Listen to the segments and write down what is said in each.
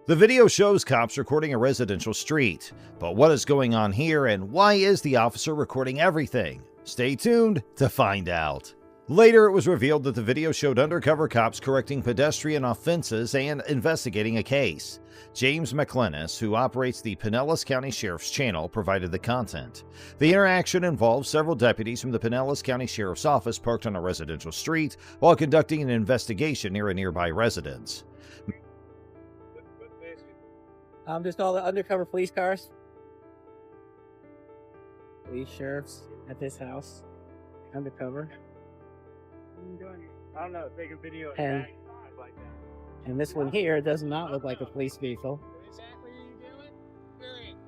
The video shows cops recording a residential street. But what is going on here, and why is the officer recording everything? Stay tuned to find out. Later, it was revealed that the video showed undercover cops correcting pedestrian offenses and investigating a case. James McLennis, who operates the Pinellas County Sheriff's Channel, provided the content. The interaction involved several deputies from the Pinellas County Sheriff's Office parked on a residential street while conducting an investigation near a nearby residence. Just all the undercover police cars. Police sheriffs at this house. Undercover. I don't know, take a video of And- that like that. And this one here does not look like a police vehicle.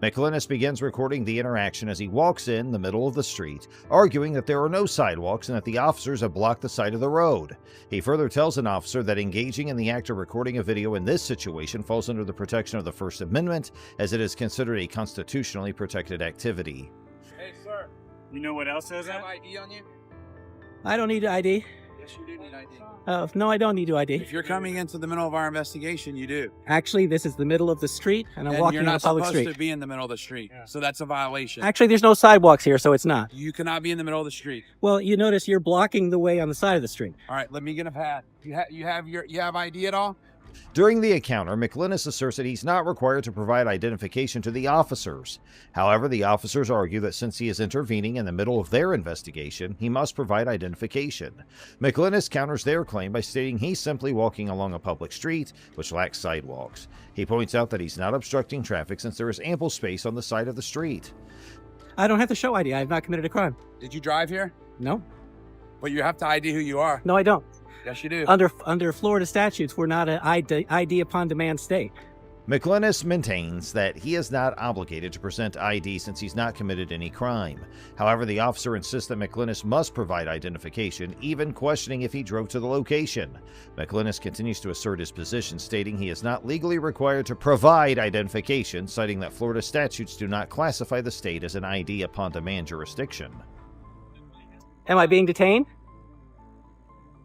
McLennis begins recording the interaction as he walks in the middle of the street, arguing that there are no sidewalks and that the officers have blocked the side of the road. He further tells an officer that engaging in the act of recording a video in this situation falls under the protection of the First Amendment, as it is considered a constitutionally protected activity. Hey, sir. You know what else says that? ID on you? I don't need ID. Yes, you do need ID. No, I don't need to ID. If you're coming into the middle of our investigation, you do. Actually, this is the middle of the street, and I'm And walking you're on a not public supposed street. to be in the middle of the street, Yeah. so that's a violation. Actually, there's no sidewalks here, so it's not. You cannot be in the middle of the street. Well, you notice you're blocking the way on the side of the street. All right, let me get a pad. You have ID at all? During the encounter, McLennis asserts that he's not required to provide identification to the officers. However, the officers argue that since he is intervening in the middle of their investigation, he must provide identification. McLennis counters their claim by stating he's simply walking along a public street, which lacks sidewalks. He points out that he's not obstructing traffic since there is ample space on the side of the street. I don't have to show ID. I have not committed a crime. Did you drive here? No. But you have to ID who you are. No, I don't. Yes, you do. Under Florida statutes, we're not an ID upon demand state. McLennis maintains that he is not obligated to present ID since he's not committed any crime. However, the officer insists that McLennis must provide identification, even questioning if he drove to the location. McLennis continues to assert his position, stating he is not legally required to provide identification, citing that Florida statutes do not classify the state as an ID upon demand jurisdiction. Am I being detained?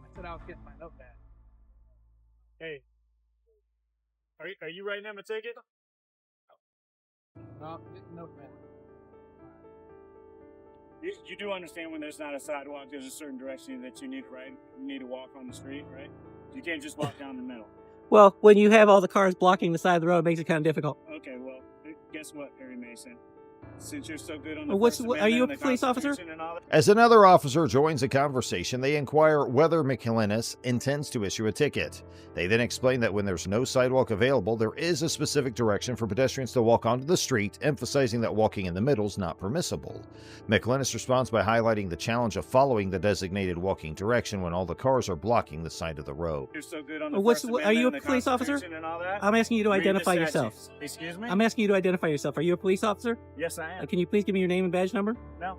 I said I was getting my notepad. Hey. Are you writing them a ticket? No, notepad. You do understand when there's not a sidewalk, there's a certain direction that you need to ride. You need to walk on the street, right? You can't just walk down the middle. Well, when you have all the cars blocking the side of the road, it makes it kind of difficult. Okay, well, guess what, Perry Mason? Since you're so good on the What's- First are you a Amendment and the police officer? Constitution and all that- As another officer joins the conversation, they inquire whether McLennis intends to issue a ticket. They then explain that when there's no sidewalk available, there is a specific direction for pedestrians to walk onto the street, emphasizing that walking in the middle is not permissible. McLennis responds by highlighting the challenge of following the designated walking direction when all the cars are blocking the side of the road. You're so good on the What's- First are you a Amendment and the police officer? Constitution and all that. I'm asking you to Read the identify yourself. statutes. Excuse me? I'm asking you to identify yourself. Are you a police officer? Yes, I am. Can you please give me your name and badge number? No.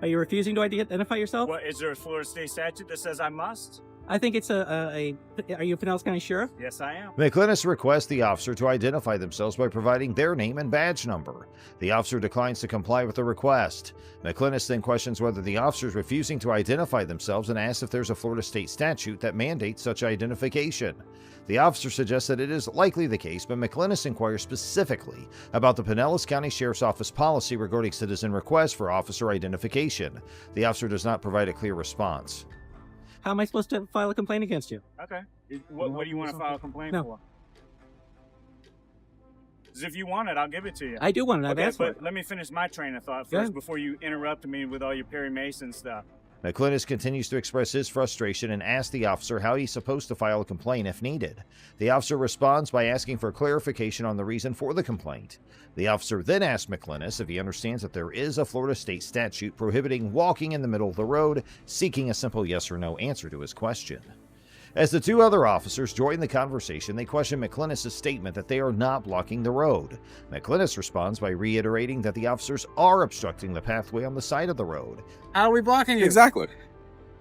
Are you refusing to identify yourself? What, is there a Florida state statute that says I must? I think it's are you a Pinellas County Sheriff? Yes, I am. McLennis requests the officer to identify themselves by providing their name and badge number. The officer declines to comply with the request. McLennis then questions whether the officer is refusing to identify themselves and asks if there's a Florida state statute that mandates such identification. The officer suggests that it is likely the case, but McLennis inquires specifically about the Pinellas County Sheriff's Office policy regarding citizen requests for officer identification. The officer does not provide a clear response. How am I supposed to file a complaint against you? Okay. What do you want to file a complaint No. for? 'Cause if you want it, I'll give it to you. I do want it. I've Okay, asked for but it. let me finish my train of thought Go first ahead. before you interrupt me with all your Perry Mason stuff. McLennis continues to express his frustration and asks the officer how he's supposed to file a complaint if needed. The officer responds by asking for clarification on the reason for the complaint. The officer then asks McLennis if he understands that there is a Florida state statute prohibiting walking in the middle of the road, seeking a simple yes or no answer to his question. As the two other officers join the conversation, they question McLennis' statement that they are not blocking the road. McLennis responds by reiterating that the officers are obstructing the pathway on the side of the road. How are we blocking you? Exactly.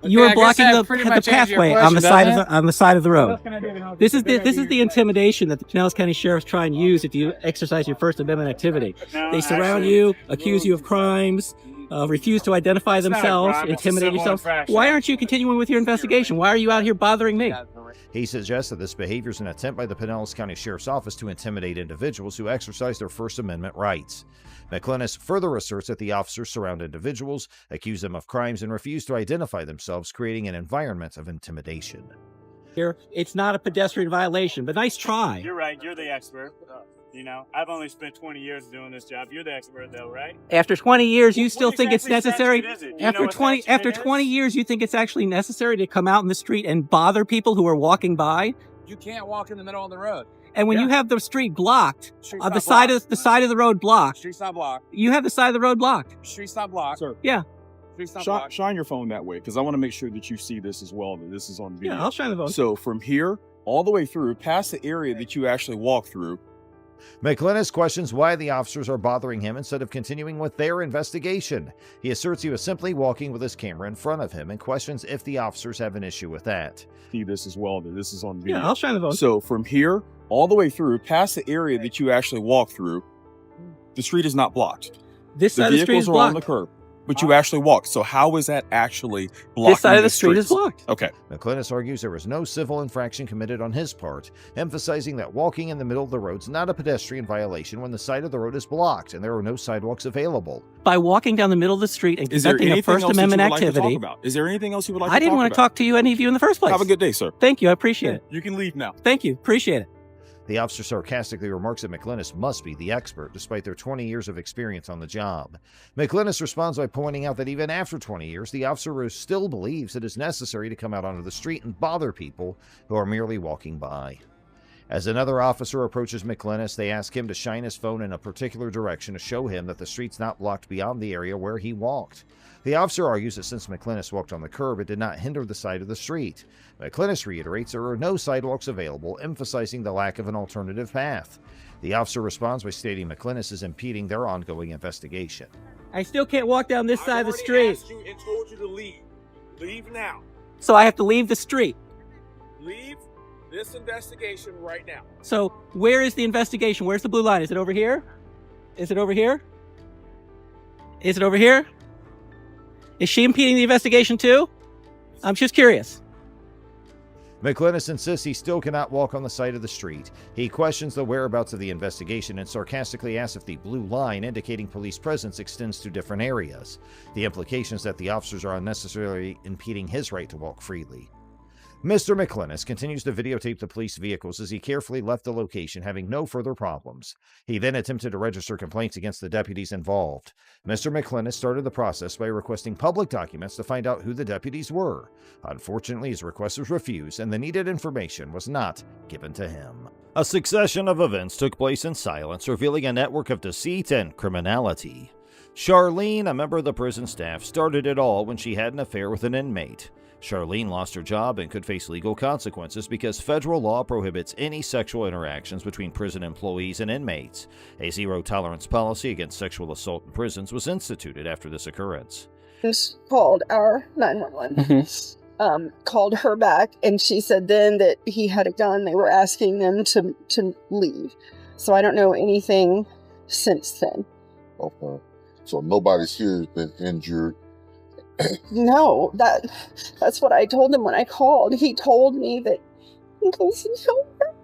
You Okay, are I guess blocking that the pretty much answers your pathway on question, the side doesn't of the side of the road. Can I do to help This you? is the intimidation that the Pinellas County Sheriffs try and use if you exercise your First Amendment activity. No, They surround actually, you, accuse you of crimes, refuse to identify It's not a themselves, crime, it's a intimidate civil yourself. infraction. Why aren't you continuing with your investigation? Why are you out here bothering me? He suggests that this behavior is an attempt by the Pinellas County Sheriff's Office to intimidate individuals who exercise their First Amendment rights. McClennis further asserts that the officers surround individuals, accuse them of crimes, and refuse to identify themselves, creating an environment of intimidation. Here, it's not a pedestrian violation, but nice try. You're right. You're the expert. You know, I've only spent 20 years doing this job. You're the expert, though, right? After 20 years, you still What think it's exactly necessary? statute is it? Do you know what statute After it is? 20 years, you think it's actually necessary to come out in the street and bother people who are walking by? You can't walk in the middle of the road. And when Yeah. you have the street blocked, Street's the not side blocked. of the road blocked, Street's not blocked. you have the side of the road blocked. Street's not blocked. Sir, Yeah, Street's not shine, blocked. shine your phone that way because I want to make sure that you see this as well, that this is on video. yeah, I'll shine the phone. So from here all the way through, past the area that you actually walk through, McClennis questions why the officers are bothering him instead of continuing with their investigation. He asserts he was simply walking with his camera in front of him and questions if the officers have an issue with that. see this as well, that this is on video. Yeah, I'll shine the phone. So from here all the way through, past the area that you actually walk through, the street is not blocked. This The side of the street vehicles is are on the blocked. curb, but you actually walk. So how is that actually blocking This side of the street is streets? blocked. Okay. McClennis argues there was no civil infraction committed on his part, emphasizing that walking in the middle of the road is not a pedestrian violation when the side of the road is blocked and there are no sidewalks available. By walking down the middle of the street and Is there conducting a anything First else that you Amendment would like to activity, talk about? Is there anything else you would like I to didn't talk want about? to talk to you, any of you, in the first place. Have a good day, sir. Thank you. I appreciate it. You can leave now. Thank you. Appreciate it. The officer sarcastically remarks that McClennis must be the expert, despite their 20 years of experience on the job. McClennis responds by pointing out that even after 20 years, the officer still believes it is necessary to come out onto the street and bother people who are merely walking by. As another officer approaches McClennis, they ask him to shine his phone in a particular direction to show him that the street's not blocked beyond the area where he walked. The officer argues that since McClennis walked on the curb, it did not hinder the side of the street. McClennis reiterates there are no sidewalks available, emphasizing the lack of an alternative path. The officer responds by stating McClennis is impeding their ongoing investigation. I still can't walk down this side of the street, Asked you and told you to leave. Leave now. so I have to leave the street. Leave this investigation right now. So where is the investigation? Where's the blue line? Is it over here? Is it over here? Is it over here? Is she impeding the investigation too? I'm just curious. McClennis insists he still cannot walk on the side of the street. He questions the whereabouts of the investigation and sarcastically asks if the blue line indicating police presence extends to different areas. The implication is that the officers are unnecessarily impeding his right to walk freely. Mr. McClennis continues to videotape the police vehicles as he carefully left the location, having no further problems. He then attempted to register complaints against the deputies involved. Mr. McClennis started the process by requesting public documents to find out who the deputies were. Unfortunately, his request was refused, and the needed information was not given to him. A succession of events took place in silence, revealing a network of deceit and criminality. Charlene, a member of the prison staff, started it all when she had an affair with an inmate. Charlene lost her job and could face legal consequences because federal law prohibits any sexual interactions between prison employees and inmates. A zero-tolerance policy against sexual assault in prisons was instituted after this occurrence. Called our 911, called her back, and she said then that he had a gun. They were asking them to leave. So I don't know anything since then. Okay. So nobody's here has been injured. No, that's what I told him when I called. He told me that he was over.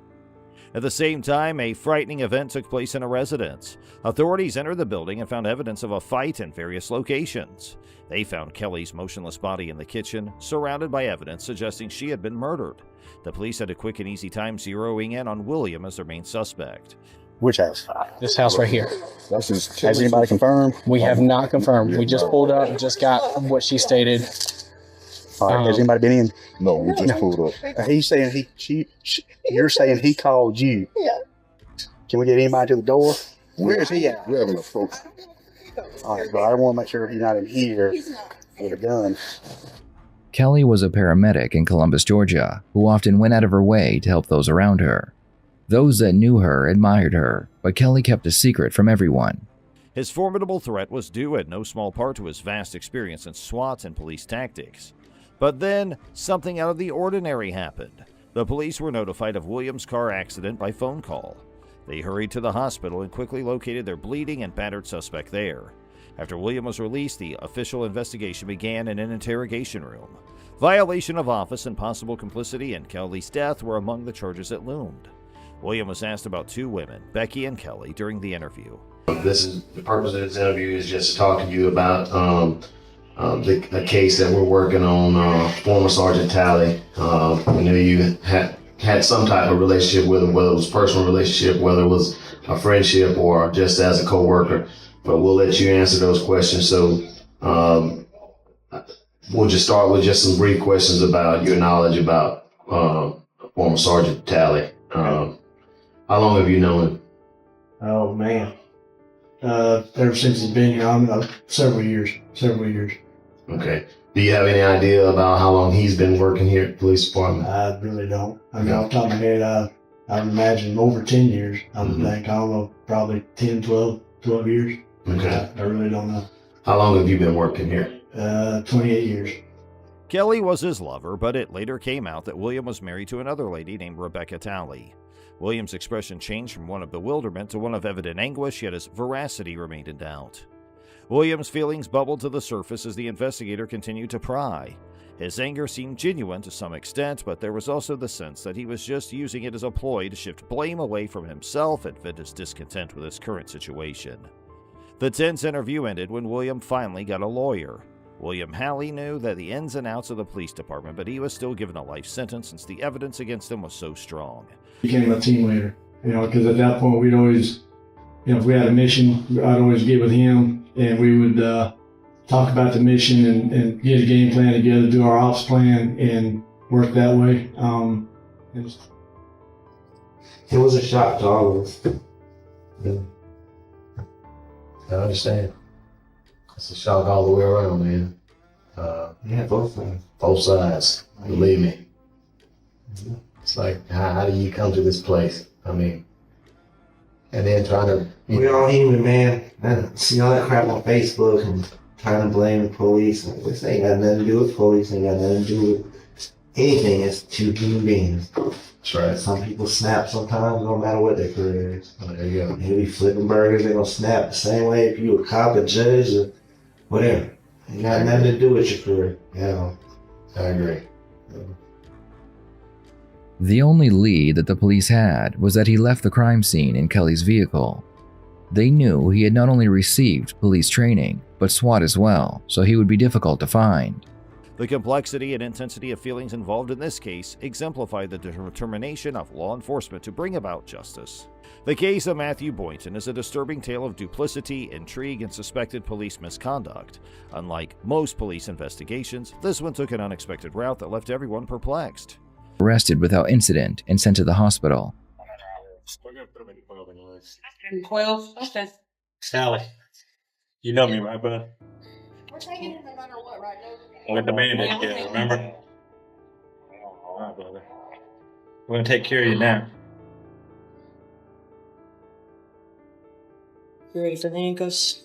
At the same time, a frightening event took place in a residence. Authorities entered the building and found evidence of a fight in various locations. They found Kelly's motionless body in the kitchen, surrounded by evidence suggesting she had been murdered. The police had a quick and easy time zeroing in on William as their main suspect. Which house? This house right here. That's just Has anybody confirmed? We have not confirmed. We just pulled up, just got what she stated. All right, has anybody been in? No, we just pulled up. He's saying you're saying he called you. Yeah. Can we get anybody to the door? Where is he at? We're having a approach. All right, but I want to make sure he's not in here with a gun. Kelly was a paramedic in Columbus, Georgia, who often went out of her way to help those around her. Those that knew her admired her, but Kelly kept a secret from everyone. His formidable threat was due in no small part to his vast experience in SWAT and police tactics. But then, something out of the ordinary happened. The police were notified of William's car accident by phone call. They hurried to the hospital and quickly located their bleeding and battered suspect there. After William was released, the official investigation began in an interrogation room. Violation of office and possible complicity in Kelly's death were among the charges that loomed. William was asked about two women, Becky and Kelly, during the interview. The purpose of this interview is just to talk to you about the case that we're working on, former Sergeant Talley. I knew you had some type of relationship with him, whether it was a personal relationship, whether it was a friendship, or just as a co-worker. But we'll let you answer those questions. So we'll just start with just some brief questions about your knowledge about former Sergeant Talley. How long have you known him? Oh man, ever since he's been here, several years. Okay. Do you have any idea about how long he's been working here at the police department? I really don't. I mean, off the top of my head, I would imagine over 10 years. I would think, I don't know, probably 10, 12 years. Okay. I really don't know. How long have you been working here? 28 years. Kelly was his lover, but it later came out that William was married to another lady named Rebecca Talley. William's expression changed from one of bewilderment to one of evident anguish, yet his veracity remained in doubt. William's feelings bubbled to the surface as the investigator continued to pry. His anger seemed genuine to some extent, but there was also the sense that he was just using it as a ploy to shift blame away from himself and vent his discontent with his current situation. The tense interview ended when William finally got a lawyer. William Halley knew that the ins and outs of the police department, but he was still given a life sentence since the evidence against him was so strong. Became a team leader, because at that point we'd always, if we had a mission, I'd always get with him and we would talk about the mission and get a game plan together, do our ops plan, and work that way. It was a shock to all of us. I understand. It's a shock all the way around, man. Both sides. Believe me. It's like, how do you come to this place? I mean, and then trying to... We're all human, man. I see all that crap on Facebook and trying to blame the police. This ain't got nothing to do with police. Ain't got nothing to do with anything. It's two human beings. That's right. Some people snap sometimes, no matter what their career is. Oh, there you go. They'll be flipping burgers, they're gonna snap the same way if you a cop, a judge, or whatever. Ain't got nothing to do with your career. I agree. The only lead that the police had was that he left the crime scene in Kelly's vehicle. They knew he had not only received police training, but SWAT as well, so he would be difficult to find. The complexity and intensity of feelings involved in this case exemplified the determination of law enforcement to bring about justice. The case of Matthew Boynton is a disturbing tale of duplicity, intrigue, and suspected police misconduct. Unlike most police investigations, this one took an unexpected route that left everyone perplexed. Arrested without incident and sent to the hospital. 12? Okay. Sally, you know me, right, bud? We're taking it no matter what, right now. With the bandit, yeah, remember? All right, brother. We're gonna take care of you now. You ready for the handcuffs?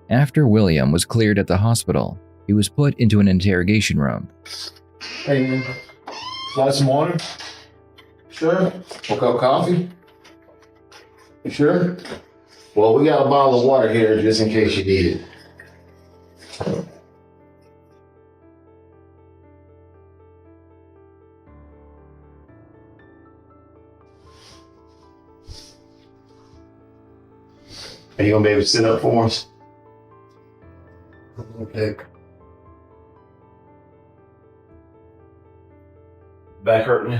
After William was cleared at the hospital, he was put into an interrogation room. Hey, man. Want some water? Sure. A cup of coffee? You sure? Well, we got a bottle of water here just in case you need it. Are you gonna be able to sit up for us? Okay. Back hurting you?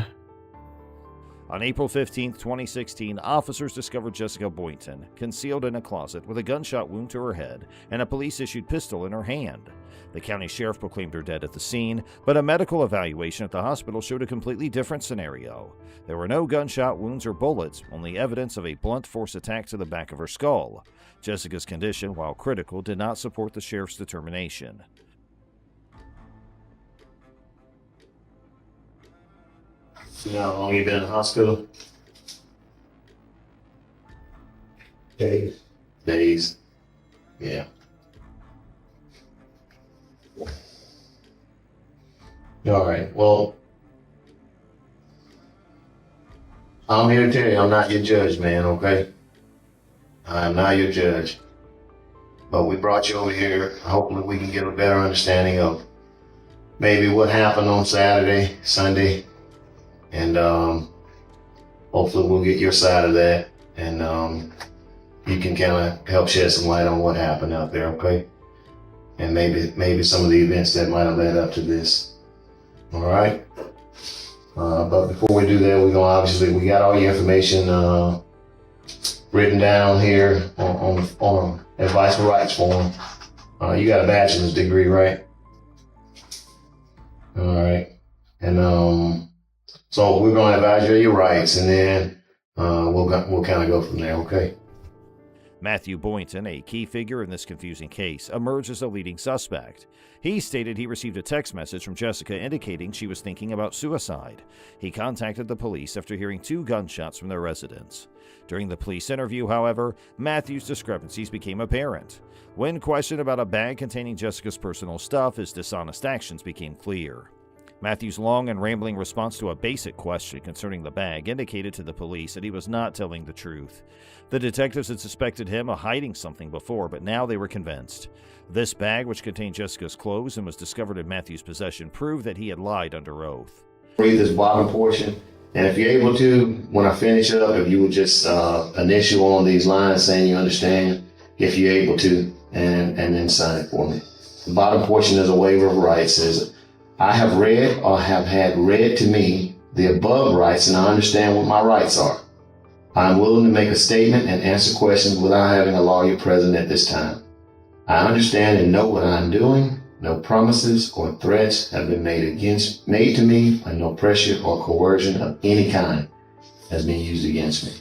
On April 15, 2016, officers discovered Jessica Boynton concealed in a closet with a gunshot wound to her head and a police-issued pistol in her hand. The county sheriff proclaimed her dead at the scene, but a medical evaluation at the hospital showed a completely different scenario. There were no gunshot wounds or bullets, only evidence of a blunt force attack to the back of her skull. Jessica's condition, while critical, did not support the sheriff's determination. You know how long you been in the hospital? Days. Days. Yeah. All right. Well, I'm here to tell you, I'm not your judge, man, okay? I'm not your judge. But we brought you over here. Hopefully we can get a better understanding of maybe what happened on Saturday, Sunday. And hopefully we'll get your side of that. And you can kind of help shed some light on what happened out there, okay? And maybe some of the events that might have led up to this. All right? But before we do that, we're gonna we got all your information written down here on advice for rights form. You got a bachelor's degree, right? All right. And so we're gonna advise you of your rights, and then we'll kind of go from there, okay? Matthew Boynton, a key figure in this confusing case, emerged as a leading suspect. He stated he received a text message from Jessica indicating she was thinking about suicide. He contacted the police after hearing 2 gunshots from their residence. During the police interview, however, Matthew's discrepancies became apparent. When questioned about a bag containing Jessica's personal stuff, his dishonest actions became clear. Matthew's long and rambling response to a basic question concerning the bag indicated to the police that he was not telling the truth. The detectives had suspected him of hiding something before, but now they were convinced. This bag, which contained Jessica's clothes and was discovered in Matthew's possession, proved that he had lied under oath. Read this bottom portion, and if you're able to, when I finish up, if you would just initial on these lines saying you understand, if you're able to, and then sign it for me. The bottom portion is a waiver of rights. Says, I have read or have had read to me the above rights, and I understand what my rights are. I am willing to make a statement and answer questions without having a lawyer present at this time. I understand and know what I am doing. No promises or threats have been made to me, and no pressure or coercion of any kind has been used against me.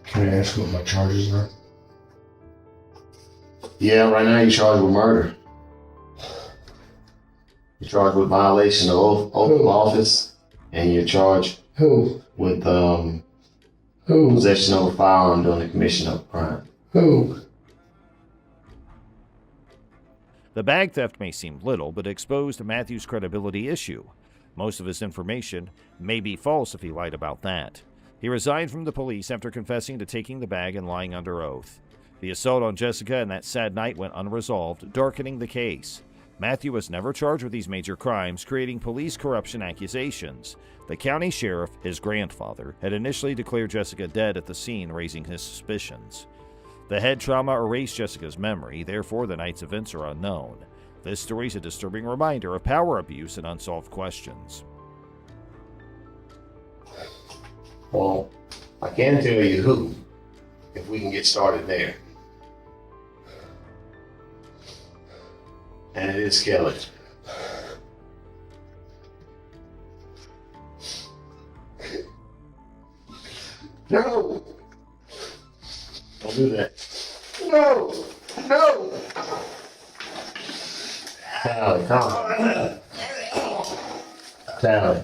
Can I ask what my charges are? Yeah, right now you're charged with murder. You're charged with violation of oath of office, and you're charged with possession of a firearm during the commission of a crime. The bag theft may seem little, but exposed Matthew's credibility issue. Most of his information may be false if he lied about that. He resigned from the police after confessing to taking the bag and lying under oath. The assault on Jessica and that sad night went unresolved, darkening the case. Matthew was never charged with these major crimes, creating police corruption accusations. The county sheriff, his grandfather, had initially declared Jessica dead at the scene, raising his suspicions. The head trauma erased Jessica's memory, therefore the night's events are unknown. This story is a disturbing reminder of power abuse and unsolved questions. Well, I can tell you who, if we can get started there. And it is Kelly. No! Don't do that. No! No! Tally, come on. Tally.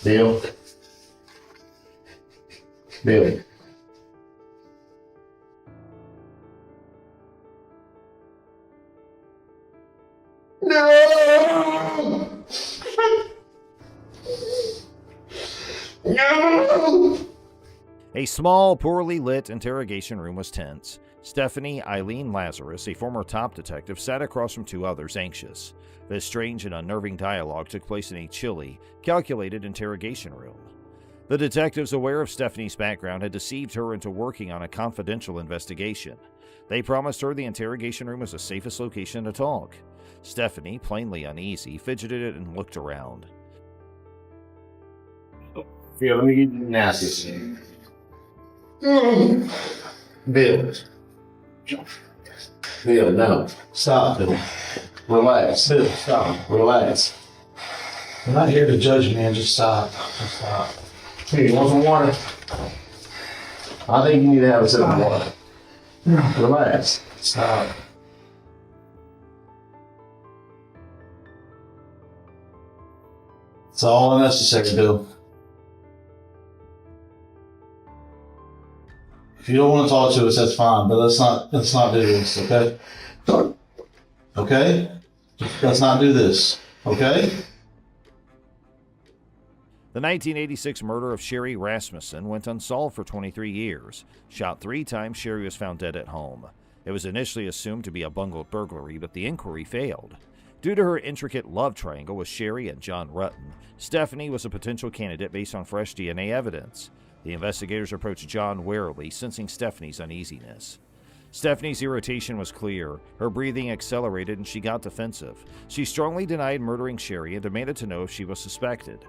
Bill. Billy. No! No! A small, poorly lit interrogation room was tense. Stephanie Eileen Lazarus, a former top detective, sat across from 2 others, anxious. This strange and unnerving dialogue took place in a chilly, calculated interrogation room. The detectives, aware of Stephanie's background, had deceived her into working on a confidential investigation. They promised her the interrogation room was the safest location to talk. Stephanie, plainly uneasy, fidgeted and looked around. Phil, let me get you nasty. Bill. Bill, no. Stop, Bill. Relax. Bill, stop. Relax. I'm not here to judge, man. Just stop. Just stop. Here, you want some water? I think you need to have a sip of water. Relax. Stop. It's all unnecessary, Bill. If you don't want to talk to us, that's fine, but let's not do this, okay? Okay? Let's not do this, okay? The 1986 murder of Sherry Rasmussen went unsolved for 23 years. Shot 3 times, Sherry was found dead at home. It was initially assumed to be a bungled burglary, but the inquiry failed. Due to her intricate love triangle with Sherry and John Rutten, Stephanie was a potential candidate based on fresh DNA evidence. The investigators approached John warily, sensing Stephanie's uneasiness. Stephanie's irritation was clear. Her breathing accelerated and she got defensive. She strongly denied murdering Sherry and demanded to know if she was suspected.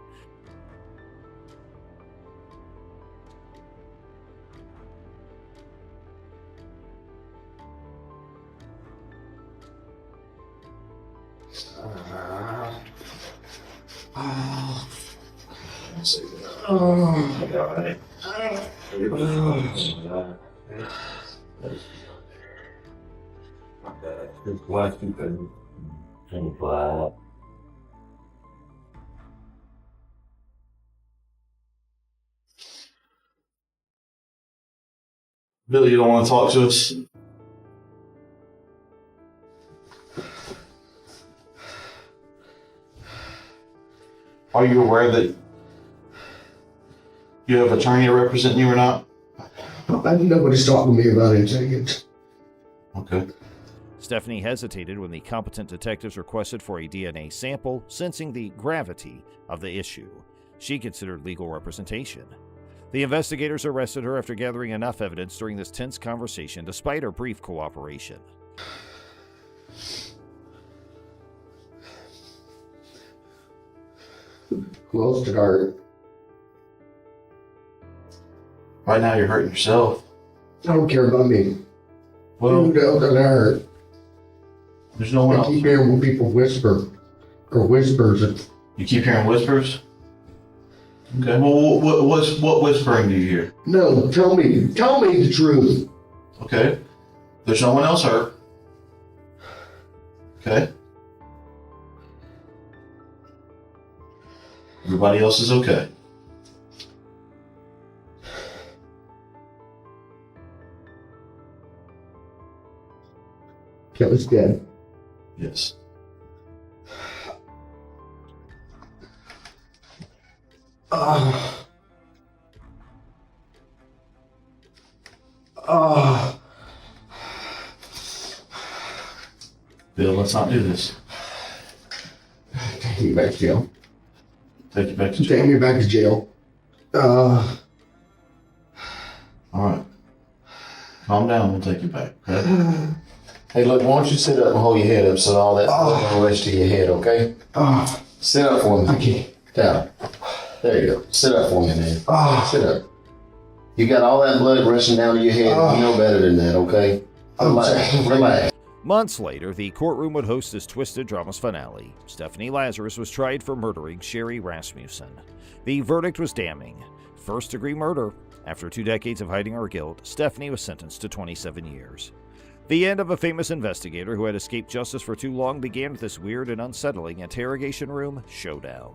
Oh, God. Billy, you don't want to talk to us? Are you aware that you have an attorney representing you or not? Nobody's talking to me about anything. Okay. Stephanie hesitated when the competent detectives requested for a DNA sample, sensing the gravity of the issue. She considered legal representation. The investigators arrested her after gathering enough evidence during this tense conversation, despite her brief cooperation. Who else did hurt? Right now you're hurting yourself. I don't care about me. Well, who else did I hurt? There's no one else. I keep hearing when people whisper, or whispers. You keep hearing whispers? Okay, well, what whispering do you hear? No, tell me the truth. Okay, there's no one else hurt. Okay. Everybody else is okay. Kelly's dead. Yes. Bill, let's not do this. Take me back to jail. Take you back to jail. Take me back to jail. All right. Calm down. We'll take you back. Okay? Hey, look, why don't you sit up and hold your head up so all that blood will rush to your head, okay? Sit up for me. I can't. Down. There you go. Sit up for me, man. Sit up. You got all that blood rushing down to your head. You know better than that, okay? Relax. Months later, the courtroom would host this twisted drama's finale. Stephanie Lazarus was tried for murdering Sherry Rasmussen. The verdict was damning. First-degree murder. After 2 decades of hiding her guilt, Stephanie was sentenced to 27 years. The end of a famous investigator who had escaped justice for too long began with this weird and unsettling interrogation room showdown.